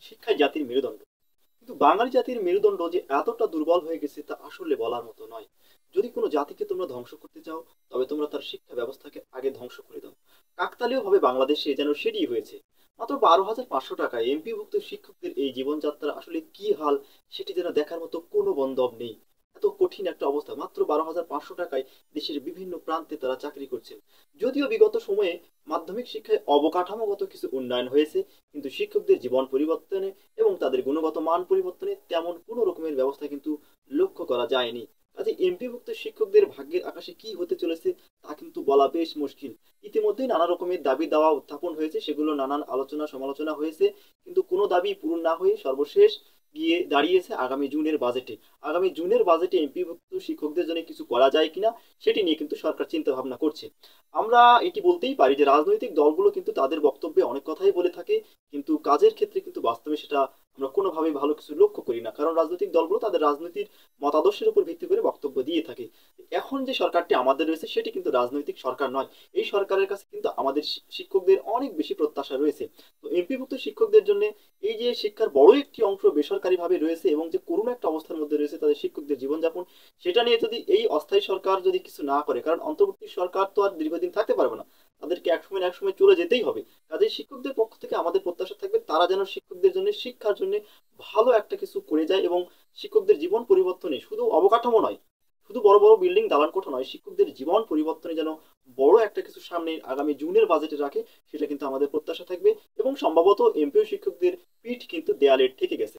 শিক্ষাই জাতির মেরুদণ্ড। কিন্তু বাঙালি জাতির মেরুদণ্ড যে এতটা দুর্বল হয়ে গেছে তা আসলে বলার মতো নয়। যদি কোনো জাতিকে তোমরা ধ্বংস করতে চাও, তবে তোমরা তার শিক্ষা ব্যবস্থাকে আগে ধ্বংস করে দাও। কাকতালীয় ভাবে বাংলাদেশে যেন সেটি হয়েছে। মাত্র 12,500 টাকায় এমপিভুক্ত শিক্ষকদের এই জীবনযাত্রা আসলে কি হাল, সেটি যেন দেখার মতো কোনো বন্ধব নেই। এত কঠিন একটা অবস্থা, মাত্র 12,500 টাকায় দেশের বিভিন্ন প্রান্তে তারা চাকরি করছেন। যদিও বিগত সময়ে মাধ্যমিক শিক্ষায় অবকাঠামোগত কিছু উন্নয়ন হয়েছে, কিন্তু শিক্ষকদের জীবন পরিবর্তনে এবং তাদের গুণগত মান পরিবর্তনে তেমন কোনো রকমের ব্যবস্থা কিন্তু লক্ষ্য করা যায়নি। কাজে এমপিভুক্ত শিক্ষকদের ভাগ্যের আকাশে কি হতে চলেছে তা কিন্তু বলা বেশ মুশকিল। ইতিমধ্যেই নানা রকমের দাবি দাওয়া উত্থাপন হয়েছে, সেগুলো নানান আলোচনা সমালোচনা হয়েছে, কিন্তু কোনো দাবি পূরণ না হয়ে সর্বশেষ গিয়ে দাঁড়িয়েছে আগামী জুনের বাজেটে। আগামী জুনের বাজেটে এমপিভুক্ত শিক্ষকদের জন্য কিছু করা যায় কিনা সেটি নিয়ে কিন্তু সরকার চিন্তা ভাবনা করছে। আমরা এটি বলতেই পারি যে রাজনৈতিক দলগুলো কিন্তু তাদের বক্তব্যে অনেক কথাই বলে থাকে, কিন্তু কাজের ক্ষেত্রে কিন্তু বাস্তবে সেটা আমরা কোনোভাবেই ভালো কিছু লক্ষ্য করি না, কারণ রাজনৈতিক দলগুলো তাদের রাজনীতির মতাদর্শের উপর ভিত্তি করে বক্তব্য দিয়ে থাকে। এখন যে সরকারটি আমাদের রয়েছে সেটি কিন্তু রাজনৈতিক সরকার নয়। এই সরকারের কাছে কিন্তু আমাদের শিক্ষকদের অনেক বেশি প্রত্যাশা রয়েছে। তো এমপিভুক্ত শিক্ষকদের জন্য এই যে শিক্ষার বড় একটি অংশ বেসরকারি ভাবে রয়েছে এবং যে করুণ একটা অবস্থার মধ্যে রয়েছে তাদের শিক্ষকদের জীবনযাপন, সেটা নিয়ে যদি এই অস্থায়ী সরকার যদি কিছু না করে, কারণ অন্তর্বর্তী সরকার তো আর দীর্ঘদিন থাকতে পারবে না, তাদেরকে একসময় না একসময় চলে যেতেই হবে। কাজে শিক্ষকদের পক্ষ থেকে আমাদের প্রত্যাশা থাকবে তারা যেন শিক্ষকদের জন্য, শিক্ষার জন্য ভালো একটা কিছু করে যায় এবং শিক্ষকদের জীবন পরিবর্তনে শুধু অবকাঠামো নয়, শুধু বড় বড় বিল্ডিং দালান কোঠা নয়, শিক্ষকদের জীবন পরিবর্তনে যেন বড় একটা কিছু সামনে আগামী জুনের বাজেটে রাখে, সেটা কিন্তু আমাদের প্রত্যাশা থাকবে। এবং সম্ভবত এমপিও শিক্ষকদের পিঠ কিন্তু দেয়ালে ঠেকে গেছে।